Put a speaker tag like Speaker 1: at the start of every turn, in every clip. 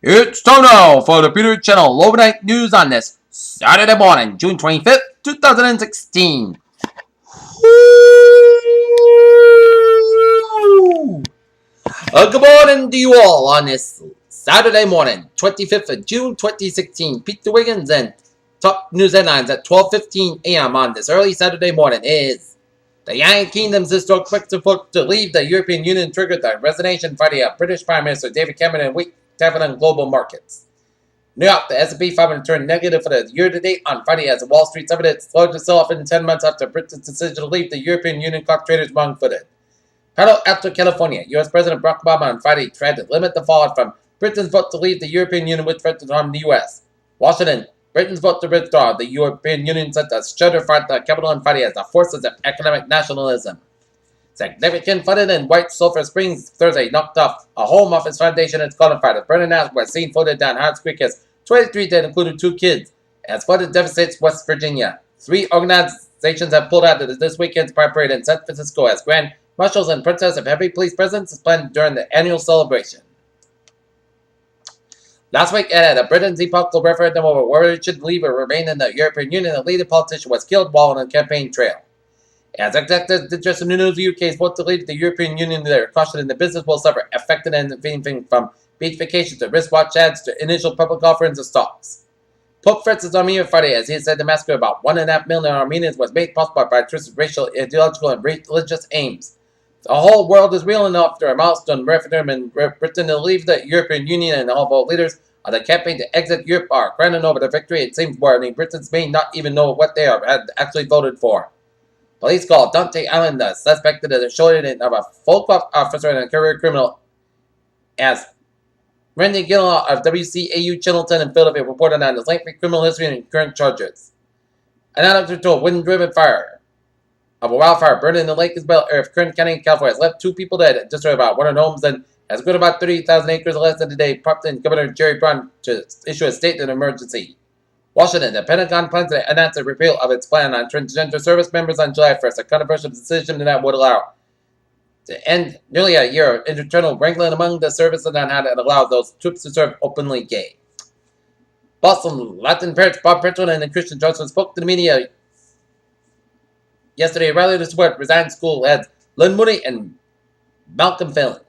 Speaker 1: It's time now for the Peter Channel overnight news on this Saturday morning, June 25th, 2016. Good morning to you all on this Saturday morning, 25th of June 2016. Peter Wiggins and top news headlines at 12:15 a.m. on this early Saturday morning is the United Kingdom's historic Brexit vote to leave the European Union triggered the resignation Friday of British Prime Minister David Cameron and weak tariff on global markets. New York, the S&P 500 turned negative for the year-to-date on Friday as Wall Street suffered its largest sell-off in 10 months after Britain's decision to leave the European Union caught traders wrong-footed. Palo Alto, California, U.S. President Barack Obama on Friday tried to limit the fallout from Britain's vote to leave the European Union which threatened to harm the U.S. Washington, Britain's vote to withdraw the European Union sent a shudder throughout the capital on Friday as the forces of economic nationalism. Significant flooding in White Sulphur Springs Thursday knocked off a home off its foundation and codified. As Brennan House was seen floated down Hards Creek as 23 dead, including 2 kids, as flooded devastates West Virginia. 3 organizations have pulled out of this weekend's Pride Parade in San Francisco as grand marshals and princess of heavy police presence is planned during the annual celebration. Last week, at a Britain's epochal referendum over whether it should leave or remain in the European Union, a leading politician was killed while on a campaign trail. As expected, the Just News, the UK's vote to leave the European Union, they are cautioning the business will suffer, affected anything from beach vacations to wristwatch ads to initial public offerings of stocks. Pope Francis on Armenia Friday, as he said the massacre of about 1.5 million Armenians was made possible by twisted racial, ideological, and religious aims. The whole world is reeling after a milestone referendum in Britain to leave the European Union, and all vote leaders of the campaign to exit Europe are crowning over the victory. It seems many Britons may not even know what they had actually voted for. Police called Dante Allen the suspected of the shooting of a Folkloft officer and a career criminal, as Randy Gilliland of WCAU Chilton in Philadelphia reported on his lengthy criminal history and current charges. An anecdote to a wind-driven fire of a wildfire burning in the Lake Isabel area of Kern County, California, has left 2 people dead and destroyed about 100 homes and has good about 30,000 acres less than today, prompting Governor Jerry Brown to issue a state of emergency. Washington, the Pentagon plans to announce a repeal of its plan on transgender service members on July 1st, a controversial decision that would allow to end nearly a year of internal wrangling among the services on how to allow those troops to serve openly gay. Boston Latin parents Bob Pentland and Christian Johnson spoke to the media yesterday, rallied to support resigned school heads Lynn Mooney and Malcolm Phelan.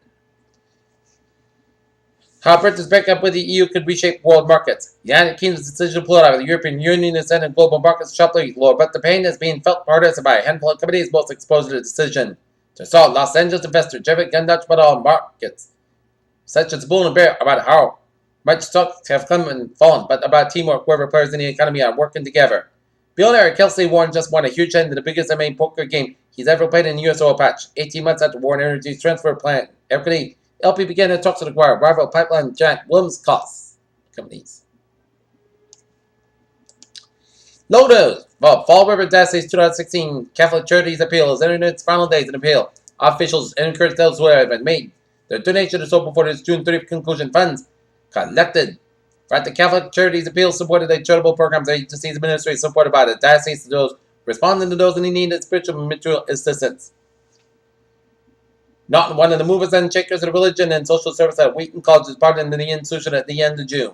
Speaker 1: How Britain's breakup with the EU could reshape world markets. The United Kingdom's decision to pull out of the European Union is sending global markets sharply lower, but the pain is being felt hardest by a handful of companies most exposed to the decision. To solve Los Angeles investor Jeffrey Gundach about all markets, such as Bull and Bear, about how much stocks have come and fallen, but about teamwork wherever players in the economy are working together. Billionaire Kelsey Warren just won a huge hand in the biggest MMA poker game he's ever played in the U.S. oil patch. 18 months after Warren Energy's transfer plan, LP began to talks to acquire rival pipeline giant Williams costs companies. Lotus, Fall River Diocese's 2016 Catholic Charities Appeal is entering its final days in appeal. Officials encourage those who have made their donation to so before this June 30th conclusion. Funds collected for the Catholic Charities Appeal supported a charitable programs agencies administrated supported by the diocese to those responding to those in need of spiritual and material assistance. Not one of the movers and shakers of religion and social service at Wheaton College is pardoned in the institution at the end of June.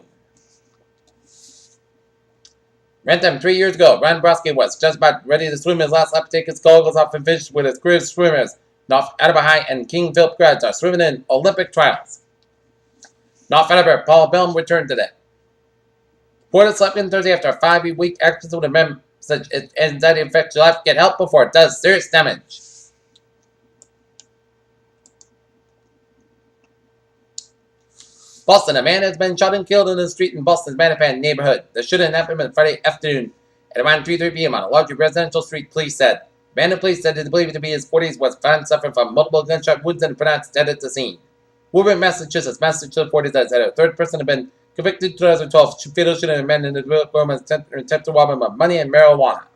Speaker 1: Rantham 3 years ago, Ryan Brodsky was just about ready to swim his last lap to take his goggles off and finish with his career swimmers. North Attleboro High and King Philip grads are swimming in Olympic trials. North Attleboro, Paul Bellum returned today. Porter slept in Thursday after a 5-week accident with a member such anxiety affects your life. Get help before it does serious damage. Boston, a man has been shot and killed in the street in Boston's Mattapan neighborhood. The shooting happened on Friday afternoon at around 3:30 p.m. on a large residential street, police said. Bandon police said they believed to be in his 40s was found suffering from multiple gunshot wounds and pronounced dead at the scene. Woburn, Massachusetts 40s said a third person had been convicted in 2012 fatal shooting a man in the room and attempt to rob him of money and marijuana.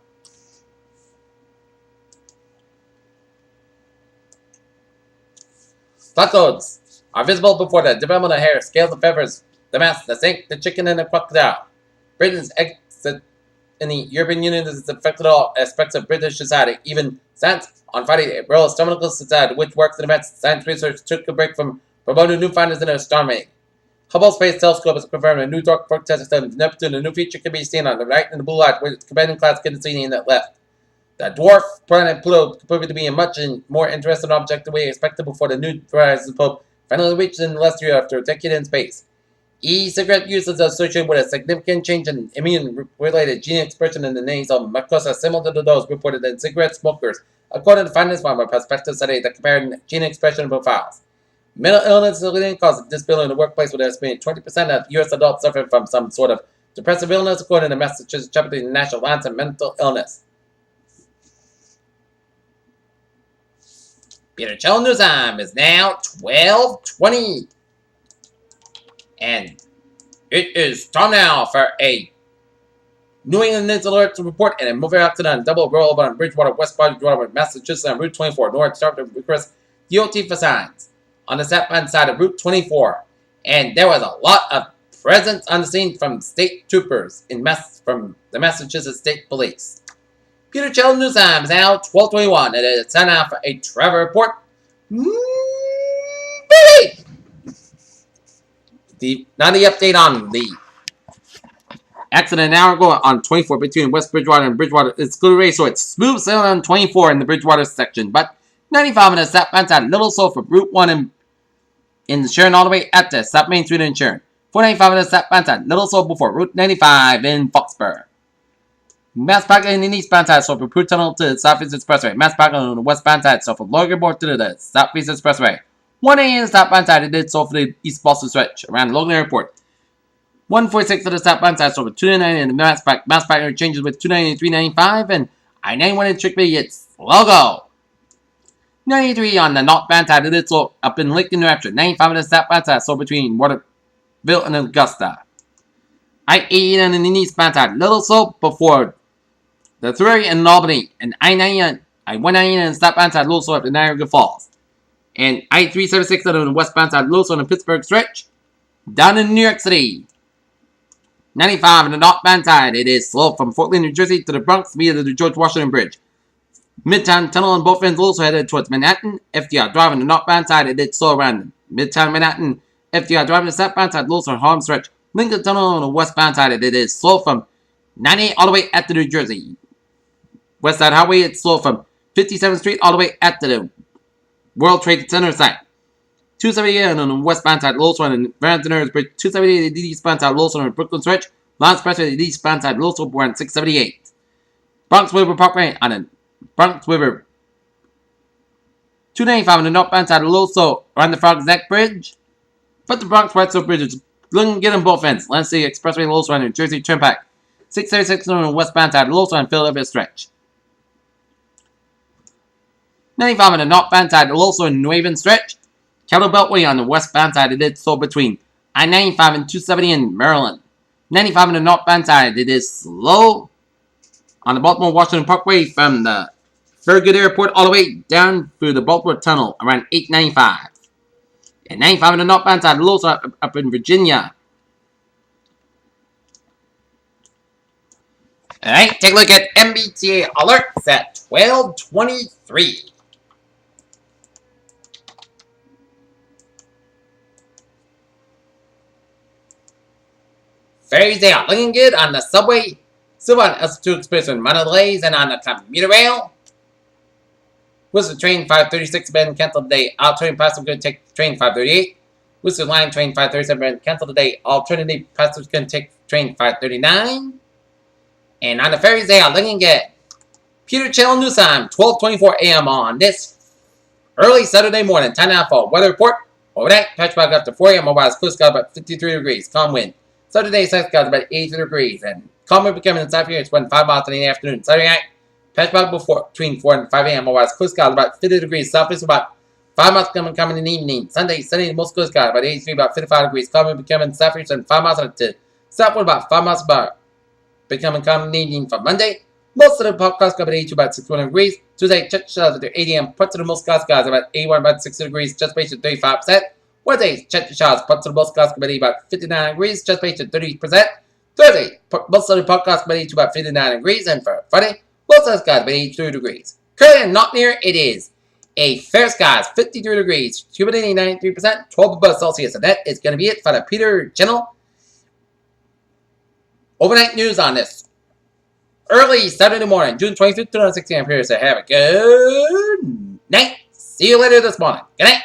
Speaker 1: Tacos are visible before the development of hair, scales, and feathers, the mouse, the snake, the chicken, and the crocodile. Britain's exit in the European Union has affected all aspects of British society, even science. On Friday, the Royal Astronomical Society, which works in advanced science research, took a break from promoting new findings in astronomy. Hubble Space Telescope has confirmed a new dark protest system of Neptune. A new feature can be seen on the right in the blue light, with its companion class getting seen in the left. The dwarf planet Pluto proved to be a much more interesting object than we expected before the new horizon probe finally reached in last year after a decade in space. E-cigarette use is associated with a significant change in immune-related gene expression in the nasal mucosa similar to those reported in cigarette smokers, according to findings from a prospective study that compared gene expression profiles. Mental illness is a leading cause of disability in the workplace, with an estimated 20% of U.S. adults suffering from some sort of depressive illness, according to Massachusetts Chapter of the National Alliance on Mental Illness. Peter Chell News time is now 12:20. And it is time now for a New England News Alert to report and a moving accident on double roll on Bridgewater, West Bridgewater, Massachusetts on Route 24, north start of request DOT for signs on the southbound side of Route 24. And there was a lot of presence on the scene from state troopers from the Massachusetts State Police. Peter Chell News time is now 12:21. It is time now for a travel report. Now the update on the accident an hour ago on 24 between West Bridgewater and Bridgewater. It's good so it's smooth sailing on 24 in the Bridgewater section, but 95 on the southbound side, Little Soul for Route 1 in Sharon all the way at the South Main Street in Sharon. 495 on the southbound side, Little Soul before Route 95 in Foxborough. Mass parking in the eastbound side, so from Pruitt Tunnel to the Southeast Expressway. Mass parking on the westbound side, so from Loganport to the Southeast Expressway. 1 a.m. southbound side, it did so for the East Boston stretch around Logan Airport. 146 to the southbound side, so for 299 and the mass parking changes with 290 and 395, and I-91 in Chickpea, it's logo. 93 on the northbound side, it did so up in Lincoln, New Hampshire. 95 on the southbound side, so between Waterville and Augusta. I-89 on the eastbound side, Little Soap before the 3 in Albany, and I-190 on the southbound side, Little Soap in Niagara Falls. And I-376 on the westbound side, Little Soap in the Pittsburgh stretch, down in New York City. 95 on the northbound side, it is slow from Fort Lee, New Jersey to the Bronx via the George Washington Bridge. Midtown Tunnel on both ends also headed towards Manhattan. FDR Drive on the northbound side, it is slow around Midtown Manhattan. FDR Drive on the southbound side, Little Soap on Harlem stretch. Lincoln Tunnel on the westbound side, it is slow from 98 all the way at the New Jersey. West Side Highway, it's slow from 57th Street all the way at the World Trade Center site. 278 on the westbound side, Little Soap and Vanderner's Bridge. 278 the eastbound side, Little Soap on Brooklyn stretch. Lance Expressway, the eastbound side, Little Soap around 678. Bronx River Parkway on the Bronx River. 295 on the northbound side, Little Soap around the Frog's Neck Bridge. But the Bronx White Soap Bridge is looking good on both ends. Lance City Expressway, Little Soap on New Jersey Turnpike. 636 on the westbound side, Little Soap on Philadelphia stretch. 95 on the northbound side, Little Soap in New Haven stretch. Cattle Beltway on the westbound side, it is slow between I-95 and 270 in Maryland. 95 on the northbound side, it is slow on the Baltimore-Washington Parkway from the Farragut Airport all the way down through the Baltimore Tunnel around 895. And 95 on the northbound side, Little Soap up in Virginia. Alright, take a look at MBTA alerts at 12:23. Ferries, they are looking good on the subway. Still on S2 Express and minor delays, and on the commuter rail. Worcester train 536 been canceled today. Alternative passengers going to take train 538. Worcester line train 537 been canceled today. Alternative passengers going to take train 539. And on the ferries, they are looking good. Peter Channel News Time, 12:24 a.m. on this early Saturday morning. Time now for weather report. Overnight, patch back up to 4 a.m. Otherwise, clear sky about 53 degrees. Calm wind. Saturday, sunny skies about 83 degrees. And calm wind becoming in South it's 5 miles in the afternoon. Saturday night, patch back between 4 and 5 a.m. Otherwise, clear skies about 50 degrees. Southeast about 5 miles coming in the evening. Sunday, sunny, most clear skies about 83, about 55 degrees. Calm wind becoming southeast and 5 miles to southward about 5 miles about becoming calm in the evening for Monday. Most of the podcast skies about 82, about 61 degrees. Tuesday, check showers at 8 a.m. Parts of the most skies about 81, about 60 degrees. Just based at 35%. Wednesday, check the showers. Parts of the most skies about 59 degrees. Just based at 30%. Thursday, most of the podcast about 82, about 59 degrees. And for Friday, most of the skies about 82 degrees. Currently, not near, it is A fair sky, 53 degrees, humidity 93%, 12 above Celsius. And that is going to be it for the Peter General overnight news on this early Saturday morning, June 25th, 2016. I'm here to say have a good night. See you later this morning. Good night.